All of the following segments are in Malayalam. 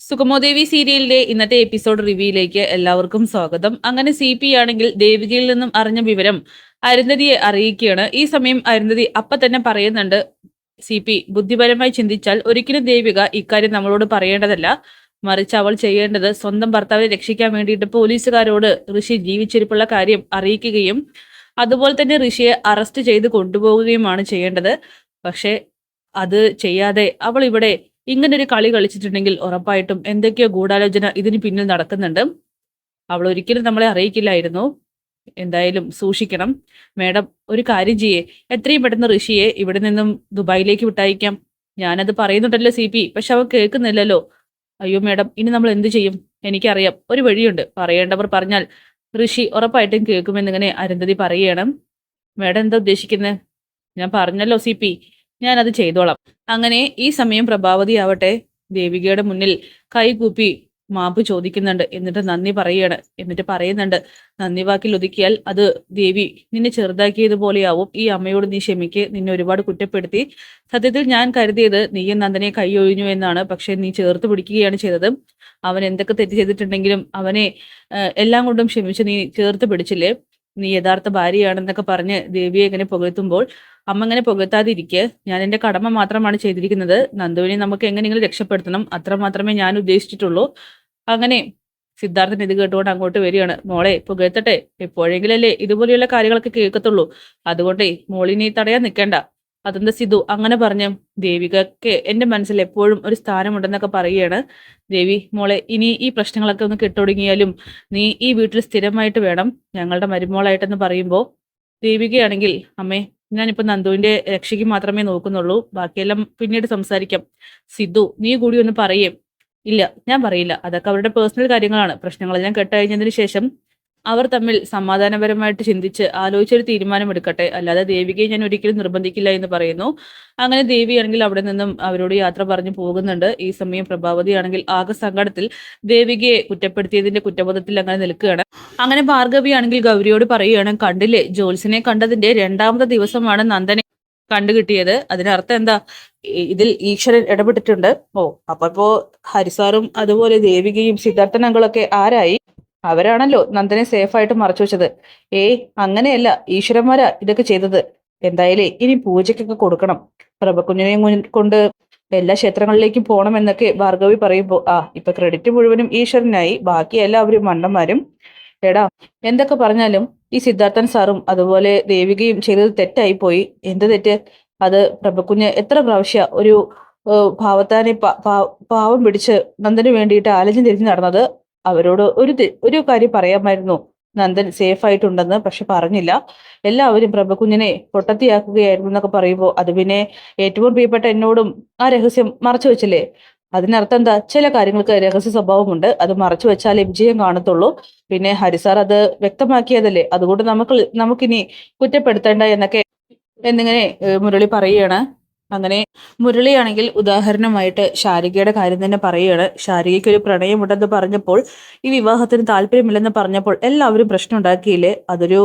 സുഗമോദേവി സീരിയലിന്റെ ഇന്നത്തെ എപ്പിസോഡ് റിവ്യൂയിലേക്ക് എല്ലാവർക്കും സ്വാഗതം. അങ്ങനെ CP ആണെങ്കിൽ ദേവികയിൽ നിന്നും അറിഞ്ഞ വിവരം അരുന്ധതിയെ അറിയിക്കുകയാണ്. ഈ സമയം അരുന്ധതി തന്നെ പറയുന്നുണ്ട്, CP ബുദ്ധിപരമായി ചിന്തിച്ചാൽ ഒരിക്കലും ദേവിക ഇക്കാര്യം നമ്മളോട് പറയേണ്ടതല്ല. മറിച്ച് അവൾ ചെയ്യേണ്ടത് സ്വന്തം ഭർത്താവിനെ രക്ഷിക്കാൻ വേണ്ടിയിട്ട് പോലീസുകാരോട് ഋഷി ജീവിച്ചിരിപ്പുള്ള കാര്യം അറിയിക്കുകയും അതുപോലെ തന്നെ ഋഷിയെ അറസ്റ്റ് ചെയ്ത് കൊണ്ടുപോവുകയുമാണ് ചെയ്യേണ്ടത്. പക്ഷെ അത് ചെയ്യാതെ അവൾ ഇവിടെ ഇങ്ങനൊരു കളി കളിച്ചിട്ടുണ്ടെങ്കിൽ ഉറപ്പായിട്ടും എന്തൊക്കെയോ ഗൂഢാലോചന ഇതിന് പിന്നിൽ നടക്കുന്നുണ്ട്. അവൾ ഒരിക്കലും നമ്മളെ അറിയിക്കില്ലായിരുന്നു. എന്തായാലും സൂക്ഷിക്കണം. മേഡം, ഒരു കാര്യം ചെയ്യേ, എത്രയും പെട്ടെന്ന് ഋഷിയെ ഇവിടെ നിന്നും ദുബായിലേക്ക് വിട്ടയക്കാം. ഞാനത് പറയുന്നുണ്ടല്ലോ CP, പക്ഷെ അവൻ കേൾക്കുന്നില്ലല്ലോ. അയ്യോ മേഡം, ഇനി നമ്മൾ എന്ത് ചെയ്യും? എനിക്കറിയാം, ഒരു വഴിയുണ്ട്. പറയേണ്ടവർ പറഞ്ഞാൽ ഋഷി ഉറപ്പായിട്ടും കേൾക്കുമെന്നിങ്ങനെ അരുന്ധതി പറയുകയാണ്. മേഡം എന്താ ഉദ്ദേശിക്കുന്നത്? ഞാൻ പറഞ്ഞല്ലോ CP, ഞാനത് ചെയ്തോളാം. അങ്ങനെ ഈ സമയം പ്രഭാവതി ആവട്ടെ ദേവികയുടെ മുന്നിൽ കൈകൂപ്പി മാപ്പ് ചോദിക്കുന്നുണ്ട്. എന്നിട്ട് നന്ദി പറയുകയാണ്. എന്നിട്ട് പറയുന്നുണ്ട്, നന്ദി വാക്കിൽ ഒതുക്കിയാൽ അത് ദേവി നിന്നെ ചെറുതാക്കിയതുപോലെയാവും. ഈ അമ്മയോട് നീ ക്ഷമിക്ക്. നിന്നെ ഒരുപാട് കുറ്റപ്പെടുത്തി. സത്യത്തിൽ ഞാൻ കരുതിയത് നീയും നന്ദനെ കൈ ഒഴിഞ്ഞു എന്നാണ്. പക്ഷെ നീ ചേർത്ത് പിടിക്കുകയാണ് ചെയ്തത്. അവൻ എന്തൊക്കെ തെറ്റ് ചെയ്തിട്ടുണ്ടെങ്കിലും അവനെ എല്ലാം കൊണ്ടും ക്ഷമിച്ച് നീ ചേർത്ത് പിടിച്ചില്ലേ. നീ യഥാർത്ഥ ഭാര്യയാണെന്നൊക്കെ പറഞ്ഞ് ദേവിയെ ഇങ്ങനെ പുകഴ്ത്തുമ്പോൾ അമ്മ ഇങ്ങനെ പുകഴ്ത്താതിരിക്കെ, ഞാൻ എന്റെ കടമ മാത്രമാണ് ചെയ്തിരിക്കുന്നത്. നന്ദുവിനെ നമുക്ക് എങ്ങനെയെങ്കിലും രക്ഷപ്പെടുത്തണം, അത്ര മാത്രമേ ഞാൻ ഉദ്ദേശിച്ചിട്ടുള്ളൂ. അങ്ങനെ സിദ്ധാർത്ഥൻ ഇത് കേട്ടുകൊണ്ട് അങ്ങോട്ട് വരികയാണ്. മോളെ പുകഴ്ത്തട്ടെ, എപ്പോഴെങ്കിലല്ലേ ഇതുപോലെയുള്ള കാര്യങ്ങളൊക്കെ കേൾക്കത്തുള്ളൂ. അതുകൊണ്ടേ മോളിനി തടയാൻ നിൽക്കേണ്ട. അതെന്താ സിധു അങ്ങനെ പറഞ്ഞു? ദേവികക്ക് എന്റെ മനസ്സിൽ എപ്പോഴും ഒരു സ്ഥാനമുണ്ടെന്നൊക്കെ പറയുകയാണ്. ദേവി മോളെ, ഇനി ഈ പ്രശ്നങ്ങളൊക്കെ ഒന്ന് കെട്ടൊടുങ്ങിയാലും നീ ഈ വീട്ടിൽ സ്ഥിരമായിട്ട് വേണം, ഞങ്ങളുടെ മരുമോളായിട്ടെന്ന് പറയുമ്പോൾ ദേവികയാണെങ്കിൽ, അമ്മേ ഞാനിപ്പോ നന്ദുവിന്റെ രക്ഷയ്ക്ക് മാത്രമേ നോക്കുന്നുള്ളൂ, ബാക്കിയെല്ലാം പിന്നീട് സംസാരിക്കാം. സിധു നീ കൂടി ഒന്ന് പറയേ. ഇല്ല, ഞാൻ പറയില്ല. അതൊക്കെ അവരുടെ പേഴ്സണൽ കാര്യങ്ങളാണ്. പ്രശ്നങ്ങളെല്ലാം കെട്ടഴിഞ്ഞതിന് ശേഷം അവർ തമ്മിൽ സമാധാനപരമായിട്ട് ചിന്തിച്ച് ആലോചിച്ചൊരു തീരുമാനമെടുക്കട്ടെ. അല്ലാതെ ദേവികയെ ഞാൻ ഒരിക്കലും നിർബന്ധിക്കില്ല എന്ന് പറയുന്നു. അങ്ങനെ ദേവിയാണെങ്കിൽ അവിടെ നിന്നും അവരോട് യാത്ര പറഞ്ഞു പോകുന്നുണ്ട്. ഈ സമയം പ്രഭാവതി ആണെങ്കിൽ ആകെ സങ്കടത്തിൽ ദേവികയെ കുറ്റപ്പെടുത്തിയതിന്റെ കുറ്റബോധത്തിൽ അങ്ങനെ നിൽക്കുകയാണ്. അങ്ങനെ ഭാർഗവി ആണെങ്കിൽ ഗൗരിയോട് പറയുകയാണ്, കണ്ടില്ലേ, ജോത്സ്യനെ കണ്ടതിന്റെ 2ാമത്തെ ദിവസമാണ് നന്ദനെ കണ്ടുകിട്ടിയത്. അതിനർത്ഥം എന്താ? ഇതിൽ ഈശ്വരൻ ഇടപെട്ടിട്ടുണ്ട്. ഓ, അപ്പോ ഹരിസാറും അതുപോലെ ദേവികയും സിദ്ധാർത്ഥൻ അങ്കിളൊക്കെ ആരായി? അവരാണല്ലോ നന്ദനെ സേഫായിട്ട് മറച്ചു വെച്ചത്. ഏയ് അങ്ങനെയല്ല, ഈശ്വരന്മാരാ ഇതൊക്കെ ചെയ്തത്. എന്തായാലേ ഇനി പൂജയ്ക്കൊക്കെ കൊടുക്കണം. പ്രഭക്കുഞ്ഞിനെയും കൊണ്ട് എല്ലാ ക്ഷേത്രങ്ങളിലേക്കും പോകണം എന്നൊക്കെ ഭാർഗവി പറയുമ്പോ, ഇപ്പൊ ക്രെഡിറ്റ് മുഴുവനും ഈശ്വരനായി, ബാക്കി എല്ലാവരും മണ്ടന്മാരും. എടാ, എന്തൊക്കെ പറഞ്ഞാലും ഈ സിദ്ധാർത്ഥൻ സാറും അതുപോലെ ദേവികയും ചെയ്തത് തെറ്റായി പോയി. എന്ത് തെറ്റ്? അത് പ്രഭക്കുഞ്ഞ് എത്ര പ്രാവശ്യ ഒരു ഭാവത്താനെ പാവം പിടിച്ച് നന്ദന് വേണ്ടിയിട്ട് അലഞ്ഞു തിരിഞ്ഞു നടന്നത്. അവരോട് ഒരു കാര്യം പറയാമായിരുന്നു, നന്ദൻ സേഫ് ആയിട്ടുണ്ടെന്ന്. പക്ഷെ പറഞ്ഞില്ല. എല്ലാവരും പ്രഭകുഞ്ഞിനെ പൊട്ടത്തിയാക്കുകയായിരുന്നു എന്നൊക്കെ പറയുമ്പോൾ, അത് പിന്നെ ഏറ്റവും പ്രിയപ്പെട്ട എന്നോടും ആ രഹസ്യം മറച്ചു വെച്ചില്ലേ? അതിനർത്ഥം എന്താ? ചില കാര്യങ്ങൾക്ക് രഹസ്യ സ്വഭാവമുണ്ട്. അത് മറച്ചു വെച്ചാലേ വിജയം കാണത്തുള്ളൂ. പിന്നെ ഹരിസാർ അത് വ്യക്തമാക്കിയതല്ലേ, അതുകൊണ്ട് നമുക്കിനി കുറ്റപ്പെടുത്തേണ്ട എന്നൊക്കെ എന്നിങ്ങനെ മുരളി പറയുകയാണ്. അങ്ങനെ മുരളിയാണെങ്കിൽ ഉദാഹരണമായിട്ട് ശാരികയുടെ കാര്യം തന്നെ പറയുകയാണ്. ശാരികയ്ക്ക് ഒരു പ്രണയമുണ്ടെന്ന് പറഞ്ഞപ്പോൾ, ഈ വിവാഹത്തിന് താല്പര്യമില്ലെന്ന് പറഞ്ഞപ്പോൾ എല്ലാവരും പ്രശ്നം ഉണ്ടാക്കിയില്ലേ? അതൊരു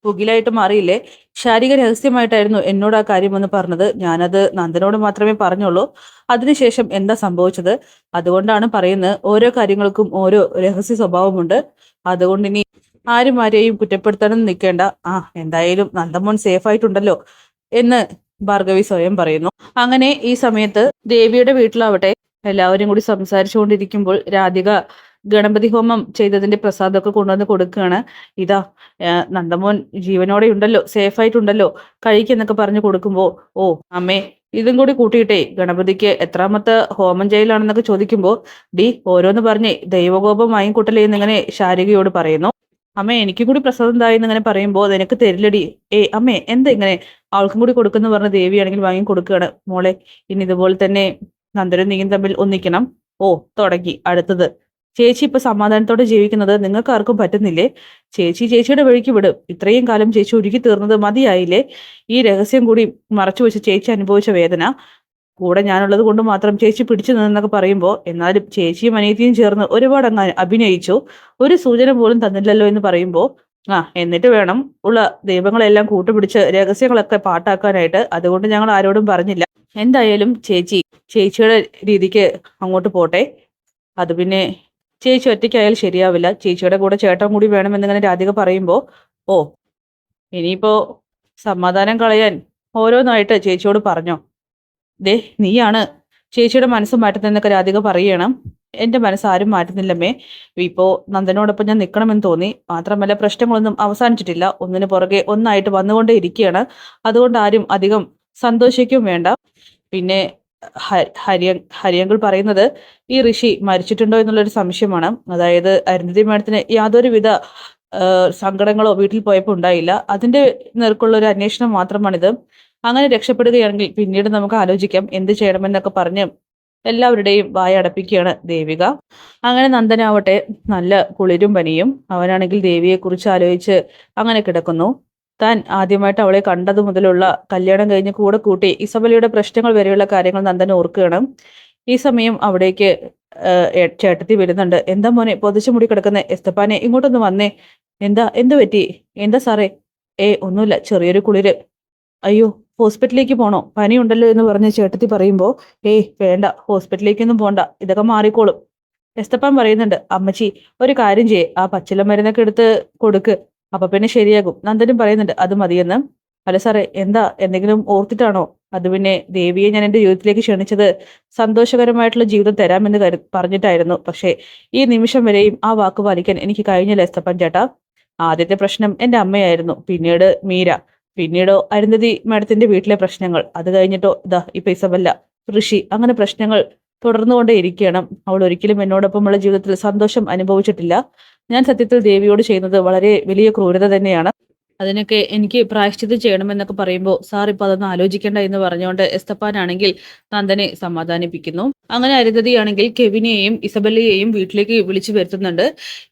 പുകിലായിട്ട് മാറിയില്ലേ? ശാരിക രഹസ്യമായിട്ടായിരുന്നു എന്നോട് ആ കാര്യം എന്ന് പറഞ്ഞത്. ഞാനത് നന്ദനോട് മാത്രമേ പറഞ്ഞുള്ളൂ. അതിനുശേഷം എന്താ സംഭവിച്ചത്? അതുകൊണ്ടാണ് പറയുന്നത്, ഓരോ കാര്യങ്ങൾക്കും ഓരോ രഹസ്യ സ്വഭാവമുണ്ട്. അതുകൊണ്ട് ഇനി ആരെയും കുറ്റപ്പെടുത്താനും നിൽക്കേണ്ട. എന്തായാലും നന്ദമോൻ സേഫ് ആയിട്ടുണ്ടല്ലോ എന്ന് ഭാർഗവി സ്വയം പറയുന്നു. അങ്ങനെ ഈ സമയത്ത് ദേവിയുടെ വീട്ടിലാവട്ടെ എല്ലാവരും കൂടി സംസാരിച്ചുകൊണ്ടിരിക്കുമ്പോൾ രാധിക ഗണപതി ഹോമം ചെയ്തതിന്റെ പ്രസാദമൊക്കെ കൊണ്ടുവന്ന് കൊടുക്കുകയാണ്. ഇതാ, നന്ദമോൻ ജീവനോടെ ഉണ്ടല്ലോ, സേഫ് ആയിട്ടുണ്ടല്ലോ, കഴിക്കെന്നൊക്കെ പറഞ്ഞു കൊടുക്കുമ്പോ, ഓ അമ്മേ, ഇതും കൂടി കൂട്ടിയിട്ടേ ഗണപതിക്ക് എത്രാമത്തെ ഹോമം ചെയ്യലാണെന്നൊക്കെ ചോദിക്കുമ്പോ, ഓരോന്ന് പറഞ്ഞേ ദൈവകോപം വാങ്ങിക്കൂട്ടലേ എന്നിങ്ങനെ ശാരികയോട് പറയുന്നു. അമ്മേ, എനിക്കും കൂടി പ്രസാദം തായെന്ന് ഇങ്ങനെ പറയുമ്പോൾ, നിനക്ക് തരില്ലടി. അമ്മേ, എന്താ ഇങ്ങനെ? അവൾക്കും കൂടി കൊടുക്കുന്ന പറഞ്ഞ ദേവിയാണെങ്കിൽ വാങ്ങി കൊടുക്കുകയാണ്. മോളെ, ഇനി ഇതുപോലെ തന്നെ നന്ദനും നീയും തമ്മിൽ ഒന്നിക്കണം. ഓ, തുടങ്ങി അടുത്തത്. ചേച്ചി ഇപ്പൊ സമാധാനത്തോടെ ജീവിക്കുന്നത് നിങ്ങൾക്ക് ആർക്കും പറ്റുന്നില്ലേ? ചേച്ചിയുടെ വഴിക്ക് വിടും. ഇത്രയും കാലം ചേച്ചി ഒരുക്കി തീർന്നത് മതിയായില്ലേ? ഈ രഹസ്യം കൂടി മറച്ചു വെച്ച് ചേച്ചി അനുഭവിച്ച വേദന കൂടെ ഞാനുള്ളത് കൊണ്ട് മാത്രം ചേച്ചി പിടിച്ചു നിന്നൊക്കെ പറയുമ്പോൾ, എന്നാലും ചേച്ചിയും അനിയത്തിയും ചേർന്ന് ഒരുപാട് അങ്ങ് അഭിനയിച്ചു, ഒരു സൂചന പോലും തന്നില്ലല്ലോ എന്ന് പറയുമ്പോൾ, എന്നിട്ട് വേണം ഉള്ള ദൈവങ്ങളെല്ലാം കൂട്ടുപിടിച്ച് രഹസ്യങ്ങളൊക്കെ പാട്ടാക്കാനായിട്ട്. അതുകൊണ്ട് ഞങ്ങൾ ആരോടും പറഞ്ഞില്ല. എന്തായാലും ചേച്ചിയുടെ രീതിക്ക് അങ്ങോട്ട് പോട്ടെ. അത് പിന്നെ ചേച്ചി ഒറ്റയ്ക്കായാൽ ശരിയാവില്ല, ചേച്ചിയുടെ കൂടെ ചേട്ടൻ കൂടി വേണമെന്നിങ്ങനെ രാധിക പറയുമ്പോൾ, ഓ ഇനിയിപ്പോ സമാധാനം കളയാൻ ഓരോന്നായിട്ട് ചേച്ചിയോട് പറഞ്ഞോ. ദേ നീയാണ് ചേച്ചിയുടെ മനസ്സ് മാറ്റുന്നതെന്നൊക്കെ രാധിക പറയണം. എന്റെ മനസ്സ് ആരും മാറ്റുന്നില്ലമ്മേ. ഇപ്പോ നന്ദനോടൊപ്പം ഞാൻ നിൽക്കണമെന്ന് തോന്നി. മാത്രമല്ല പ്രശ്നങ്ങളൊന്നും അവസാനിച്ചിട്ടില്ല, ഒന്നിനു പുറകെ ഒന്നായിട്ട് വന്നുകൊണ്ടേ ഇരിക്കുകയാണ്. അതുകൊണ്ട് ആരും അധികം സന്തോഷിക്കും വേണ്ട. പിന്നെ ഹരിയങ്കിൾ പറയുന്നത് ഈ ഋഷി മരിച്ചിട്ടുണ്ടോ എന്നുള്ളൊരു സംശയമാണ്. അതായത് അരുന്ധതി മാഡത്തിന് യാതൊരുവിധ സങ്കടങ്ങളോ വീട്ടിൽ പോയപ്പോൾ ഉണ്ടായില്ല. അതിന്റെ നേർക്കുള്ള ഒരു അന്വേഷണം മാത്രമാണിത്. അങ്ങനെ രക്ഷപ്പെടുകയാണെങ്കിൽ പിന്നീട് നമുക്ക് ആലോചിക്കാം എന്ത് ചെയ്യണമെന്നൊക്കെ പറഞ്ഞ് എല്ലാവരുടെയും വായ അടപ്പിക്കുകയാണ് ദേവിക. അങ്ങനെ നന്ദനാവട്ടെ നല്ല കുളിരും പനിയും. അവനാണെങ്കിൽ ദേവിയെക്കുറിച്ച് ആലോചിച്ച് അങ്ങനെ കിടക്കുന്നു. താൻ ആദ്യമായിട്ട് അവളെ കണ്ടതു മുതലുള്ള കല്യാണം കഴിഞ്ഞ് കൂടെ കൂട്ടി ഇസബലയുടെ പ്രശ്നങ്ങൾ വരെയുള്ള കാര്യങ്ങൾ നന്ദൻ ഓർക്കുകയാണ്. ഈ സമയം അവിടേക്ക് ചേട്ടത്തി വരുന്നുണ്ട്. എന്താ മോനെ പൊതിച്ചു മുടി കിടക്കുന്ന എസ്തപ്പാനെ, ഇങ്ങോട്ടൊന്ന് വന്നേ. എന്ത് പറ്റി? എന്താ സാറേ? ഒന്നുമില്ല, ചെറിയൊരു കുളിര്. അയ്യോ ഹോസ്പിറ്റലിലേക്ക് പോണോ? പനിയുണ്ടല്ലോ എന്ന് പറഞ്ഞ് ചേട്ടത്തി പറയുമ്പോൾ, വേണ്ട, ഹോസ്പിറ്റലിലേക്കൊന്നും പോണ്ട, ഇതൊക്കെ മാറിക്കോളും. എസ്തപ്പാൻ പറയുന്നുണ്ട്, അമ്മച്ചി ഒരു കാര്യം ചെയ്യേ, ആ പച്ചില മരുന്നൊക്കെ എടുത്ത് കൊടുക്ക്, അപ്പൊ പിന്നെ ശരിയാകും. നന്ദനും പറയുന്നുണ്ട് അത് മതിയെന്ന്. അല്ല സാറേ, എന്താ, എന്തെങ്കിലും ഓർത്തിട്ടാണോ? അത് പിന്നെ ദേവിയെ ഞാൻ എൻ്റെ ജീവിതത്തിലേക്ക് ക്ഷണിച്ചത് സന്തോഷകരമായിട്ടുള്ള ജീവിതം തരാമെന്ന് പറഞ്ഞിട്ടായിരുന്നു. പക്ഷേ ഈ നിമിഷം വരെയും ആ വാക്ക് പാലിക്കാൻ എനിക്ക് കഴിഞ്ഞില്ല എസ്തപ്പൻ ചേട്ടാ. ആദ്യത്തെ പ്രശ്നം എൻ്റെ അമ്മയായിരുന്നു, പിന്നീട് മീര, പിന്നീടോ അരുന്ധതി മാഡത്തിന്റെ വീട്ടിലെ പ്രശ്നങ്ങൾ, അത് കഴിഞ്ഞിട്ടോ ഇതാ ഇപ്പൊ ഇസബല്ല, ഋഷി, അങ്ങനെ പ്രശ്നങ്ങൾ തുടർന്നുകൊണ്ടേ ഇരിക്കണം. അവൾ ഒരിക്കലും എന്നോടൊപ്പമുള്ള ജീവിതത്തിൽ സന്തോഷം അനുഭവിച്ചിട്ടില്ല. ഞാൻ സത്യത്തിൽ ദേവിയോട് ചെയ്യുന്നത് വളരെ വലിയ ക്രൂരത തന്നെയാണ്. അതിനൊക്കെ എനിക്ക് പ്രായശ്ചിത്തം ചെയ്യണമെന്നൊക്കെ പറയുമ്പോൾ, സാർ ഇപ്പൊ അതൊന്നും ആലോചിക്കേണ്ട എന്ന് പറഞ്ഞുകൊണ്ട് എസ്തപ്പാനാണെങ്കിൽ നന്ദനെ സമാധാനിപ്പിക്കുന്നു. അങ്ങനെ അരുന്ധതിയാണെങ്കിൽ കെവിനെയും ഇസബല്ലയെയും വീട്ടിലേക്ക് വിളിച്ചു വരുത്തുന്നുണ്ട്.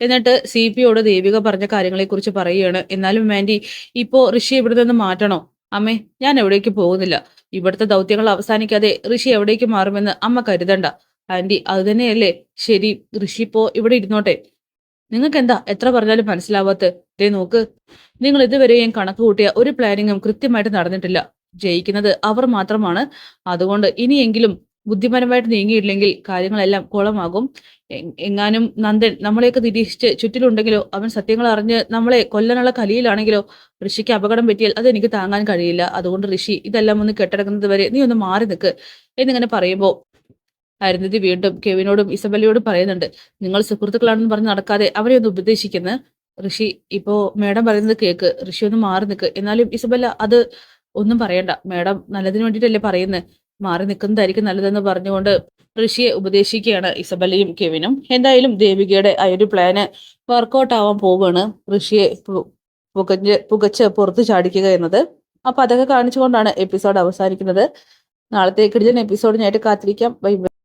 എന്നിട്ട് CPയോട് ദേവിക പറഞ്ഞ കാര്യങ്ങളെക്കുറിച്ച് പറയുകയാണ്. എന്നാലും വേണ്ടി ഇപ്പോ ഋഷി ഇവിടെ നിന്ന് മാറ്റണോ? അമ്മേ, ഞാൻ എവിടേക്ക് പോകുന്നില്ല. ഇവിടുത്തെ ദൗത്യങ്ങൾ അവസാനിക്കാതെ ഋഷി എവിടേക്ക് മാറുമെന്ന് അമ്മ കരുതണ്ട. ആന്റി, അത് തന്നെയല്ലേ ശരി. ഋഷി ഇപ്പോ ഇവിടെ ഇരുന്നോട്ടെ. നിങ്ങൾക്ക് എന്താ എത്ര പറഞ്ഞാലും മനസ്സിലാവാത്ത? ദേ നോക്ക്, നിങ്ങൾ ഇതുവരെയും കണക്ക് കൂട്ടിയ ഒരു പ്ലാനിങ്ങും കൃത്യമായിട്ട് നടന്നിട്ടില്ല. ജയിക്കുന്നത് അവർ മാത്രമാണ്. അതുകൊണ്ട് ഇനിയെങ്കിലും ബുദ്ധിപരമായിട്ട് നീങ്ങിയില്ലെങ്കിൽ കാര്യങ്ങളെല്ലാം കുളമാകും. എങ്ങാനും നന്ദൻ നമ്മളെയൊക്കെ നിരീക്ഷിച്ച് ചുറ്റിലുണ്ടെങ്കിലോ, അവൻ സത്യങ്ങൾ അറിഞ്ഞ് നമ്മളെ കൊല്ലാനുള്ള കലിയിലാണെങ്കിലോ, ഋഷിക്ക് അപകടം പറ്റിയാൽ അത് എനിക്ക് താങ്ങാൻ കഴിയില്ല. അതുകൊണ്ട് ഋഷി, ഇതെല്ലാം ഒന്ന് കെട്ടടങ്ങുന്നത് വരെ നീ ഒന്ന് മാറി നിൽക്ക് എന്നിങ്ങനെ പറയുമ്പോൾ അരുന്ധതി വീണ്ടും കെവിനോടും ഇസബല്ലയോടും പറയുന്നുണ്ട്, നിങ്ങൾ സുഹൃത്തുക്കളാണെന്ന് പറഞ്ഞ് നടക്കാതെ അവരെ ഒന്ന് ഉപദേശിക്കുന്ന. ഋഷി, ഇപ്പോ മേഡം പറയുന്നത് കേക്ക്, ഋഷി ഒന്ന് മാറി നിൽക്ക്. എന്നാലും ഇസബല്ല, അത് ഒന്നും പറയണ്ട, മേഡം നല്ലതിന് വേണ്ടിയിട്ടല്ലേ പറയുന്നത്, മാറി നിൽക്കുന്നതായിരിക്കും നല്ലതെന്ന് പറഞ്ഞുകൊണ്ട് ഋഷിയെ ഉപദേശിക്കുകയാണ് ഇസബല്ലയും കെവിനും. എന്തായാലും ദേവികയുടെ ആ ഒരു പ്ലാന് വർക്കൗട്ട് ആവാൻ പോവുകയാണ്. ഋഷിയെ പുകച്ച് പുറത്ത് ചാടിക്കുക എന്നത്. അപ്പൊ അതൊക്കെ കാണിച്ചുകൊണ്ടാണ് എപ്പിസോഡ് അവസാനിക്കുന്നത്. നാളത്തെ കിടിലൻ എപ്പിസോഡിനായിട്ട് കാത്തിരിക്കാം. ബൈ.